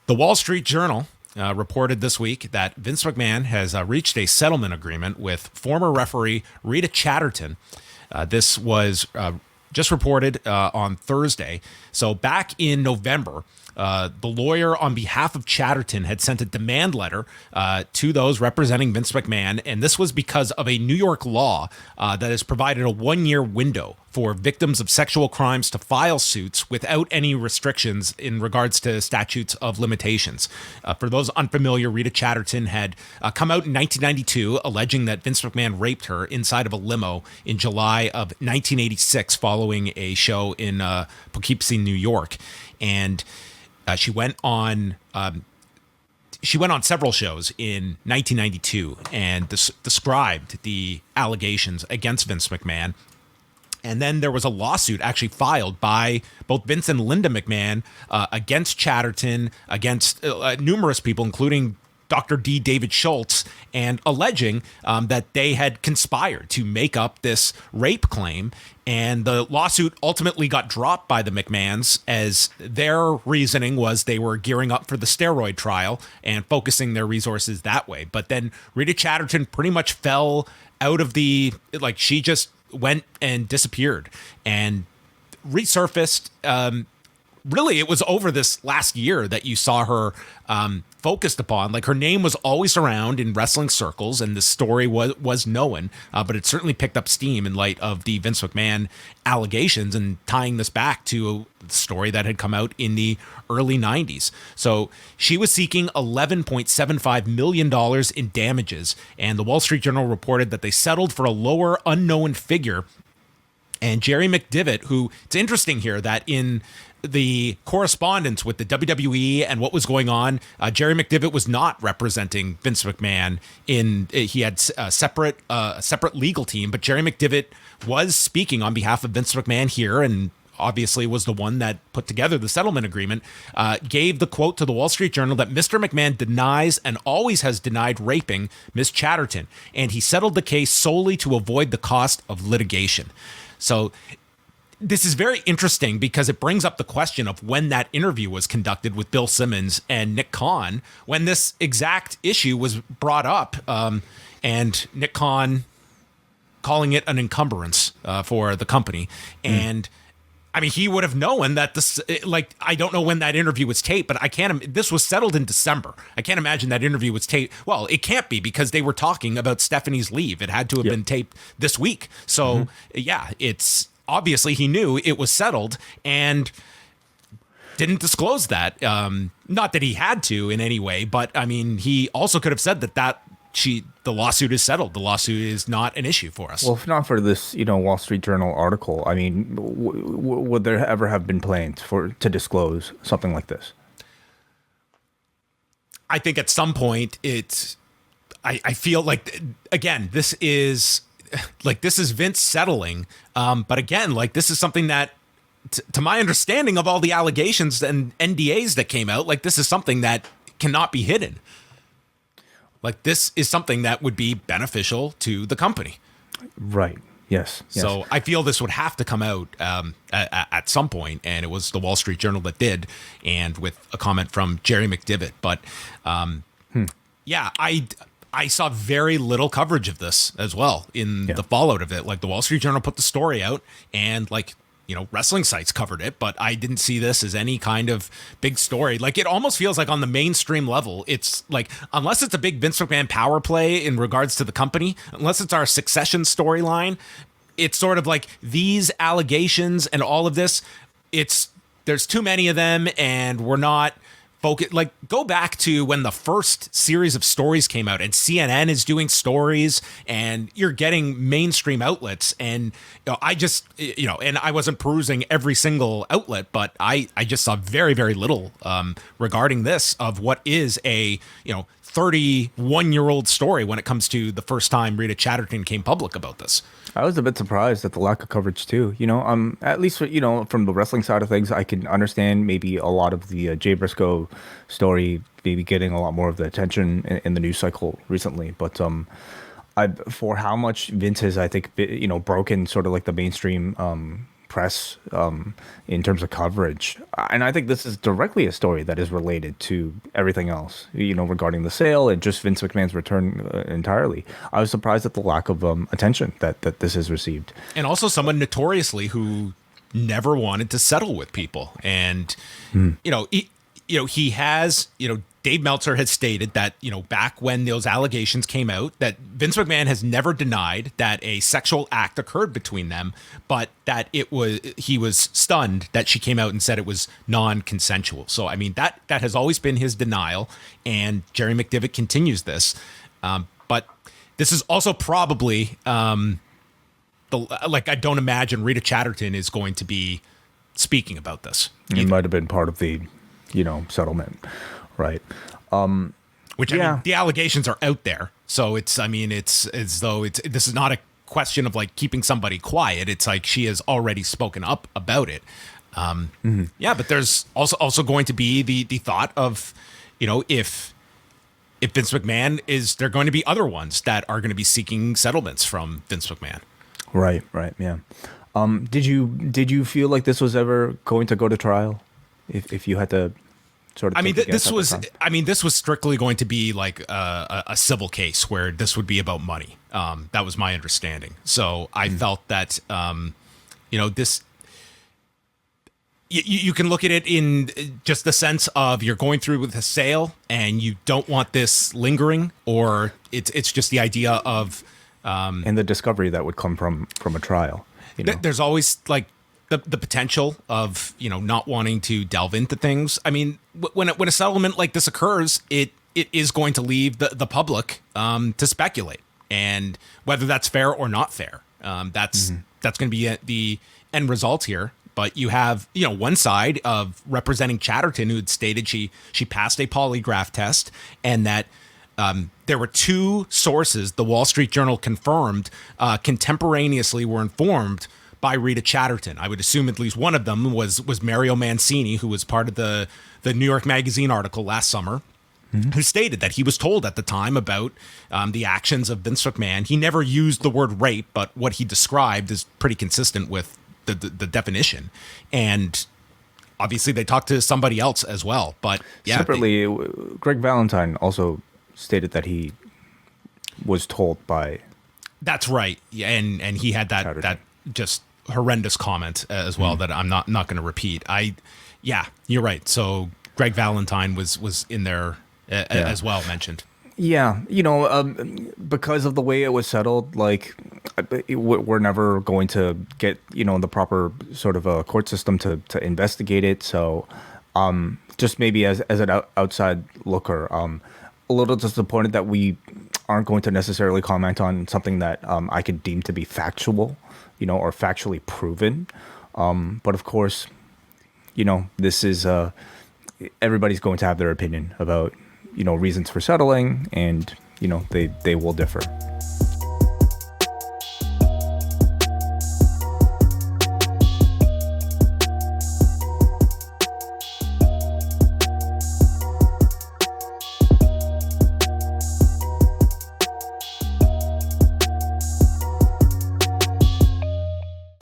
The Wall Street Journal reported this week that Vince McMahon has reached a settlement agreement with former referee Rita Chatterton. This was just reported on Thursday. So back in November, the lawyer on behalf of Chatterton had sent a demand letter to those representing Vince McMahon, and this was because of a New York law that has provided a 1-year window for victims of sexual crimes to file suits without any restrictions in regards to statutes of limitations. For those unfamiliar, Rita Chatterton had come out in 1992 alleging that Vince McMahon raped her inside of a limo in July of 1986 following a show in Poughkeepsie, New York. And she went on several shows in 1992 and described the allegations against Vince McMahon. And then there was a lawsuit actually filed by both Vince and Linda McMahon against Chatterton, against numerous people, including Dr. D. David Schultz, and alleging that they had conspired to make up this rape claim. And the lawsuit ultimately got dropped by the McMahons, as their reasoning was they were gearing up for the steroid trial and focusing their resources that way. But then Rita Chatterton pretty much fell out of she just went and disappeared and resurfaced. Really, it was over this last year that you saw her focused upon. Like, her name was always around in wrestling circles, and the story was known, but it certainly picked up steam in light of the Vince McMahon allegations and tying this back to a story that had come out in the early 90s. So she was seeking $11.75 million in damages, and the Wall Street Journal reported that they settled for a lower unknown figure. And Jerry McDevitt, who, it's interesting here that in the correspondence with the WWE and what was going on, Jerry McDevitt was not representing Vince McMahon. He had a separate legal team, but Jerry McDevitt was speaking on behalf of Vince McMahon here, and obviously was the one that put together the settlement agreement, gave the quote to the Wall Street Journal that Mr. McMahon denies and always has denied raping Ms. Chatterton, and he settled the case solely to avoid the cost of litigation. So this is very interesting because it brings up the question of when that interview was conducted with Bill Simmons and Nick Khan, when this exact issue was brought up, and Nick Khan calling it an encumbrance for the company. And I mean, he would have known that this, I don't know when that interview was taped, but this was settled in December. I can't imagine that interview was taped. Well, it can't be because they were talking about Stephanie's leave. It had to have been taped this week. So yeah, it's obviously he knew it was settled and didn't disclose that. Not that he had to in any way, but I mean, he also could have said that the lawsuit is settled. The lawsuit is not an issue for us. Well, if not for this, Wall Street Journal article, I mean, would there ever have been plans to disclose something like this? I think at some point I feel like, again, this is Vince settling. But again, this is something that, to my understanding of all the allegations and NDAs that came out, this is something that cannot be hidden. This is something that would be beneficial to the company. Right. Yes. So I feel this would have to come out at some point, and it was the Wall Street Journal that did, and with a comment from Jerry McDevitt. But yeah, I saw very little coverage of this as well in the fallout of it. The Wall Street Journal put the story out, and wrestling sites covered it, but I didn't see this as any kind of big story. It almost feels like on the mainstream level, it's unless it's a big Vince McMahon power play in regards to the company, unless it's our Succession storyline, it's sort of these allegations and all of this, there's too many of them, and we're not focus. Go back to when the first series of stories came out and CNN is doing stories and you're getting mainstream outlets. And I just, and I wasn't perusing every single outlet, but I just saw very, very little regarding this of what is a, 31-year-old story when it comes to the first time Rita Chatterton came public about this. I was a bit surprised at the lack of coverage too. At least from the wrestling side of things, I can understand maybe a lot of the Jay Briscoe story maybe getting a lot more of the attention in the news cycle recently. But for how much Vince has, I think, broken sort of the mainstream press in terms of coverage. And I think this is directly a story that is related to everything else, regarding the sale and just Vince McMahon's return entirely. I was surprised at the lack of attention that this has received. And also someone notoriously who never wanted to settle with people. And, he has, Dave Meltzer has stated that, back when those allegations came out, that Vince McMahon has never denied that a sexual act occurred between them, but that he was stunned that she came out and said it was non-consensual. So, I mean, that has always been his denial, and Jerry McDevitt continues this. But this is also probably, I don't imagine Rita Chatterton is going to be speaking about this. It might have been part of the, settlement. Right. Which, I mean, the allegations are out there. So it's as though this is not a question of like keeping somebody quiet. It's like she has already spoken up about it. Yeah, but there's also going to be the thought of, if Vince McMahon there are going to be other ones that are going to be seeking settlements from Vince McMahon. Right. Yeah. Did you feel like this was ever going to go to trial? If you had to sort of, this was strictly going to be like a civil case where this would be about money. That was my understanding. So I felt that, this, you can look at it in just the sense of you're going through with a sale and you don't want this lingering, or it's just the idea of, and the discovery that would come from a trial. There's always like the potential of, not wanting to delve into things. I mean, when a settlement like this occurs, it is going to leave the public to speculate, and whether that's fair or not fair. That's going to be the end result here. But you have, one side of representing Chatterton, who had stated she passed a polygraph test, and that there were two sources the Wall Street Journal confirmed contemporaneously were informed by Rita Chatterton. I would assume at least one of them was Mario Mancini, who was part of the New York Magazine article last summer, who stated that he was told at the time about the actions of Vince McMahon. He never used the word rape, but what he described is pretty consistent with the definition. And obviously they talked to somebody else as well. But yeah, separately, Greg Valentine also stated that he was told by... That's right. Yeah, and he had that just horrendous comment as well that I'm not going to repeat. Yeah, you're right. So Greg Valentine was in there as well mentioned. Yeah, because of the way it was settled, like we're never going to get the proper sort of a court system to investigate it. So just maybe as an outside looker, a little disappointed that we aren't going to necessarily comment on something that I could deem to be factual, or factually proven. But of course, this is everybody's going to have their opinion about reasons for settling, and they will differ.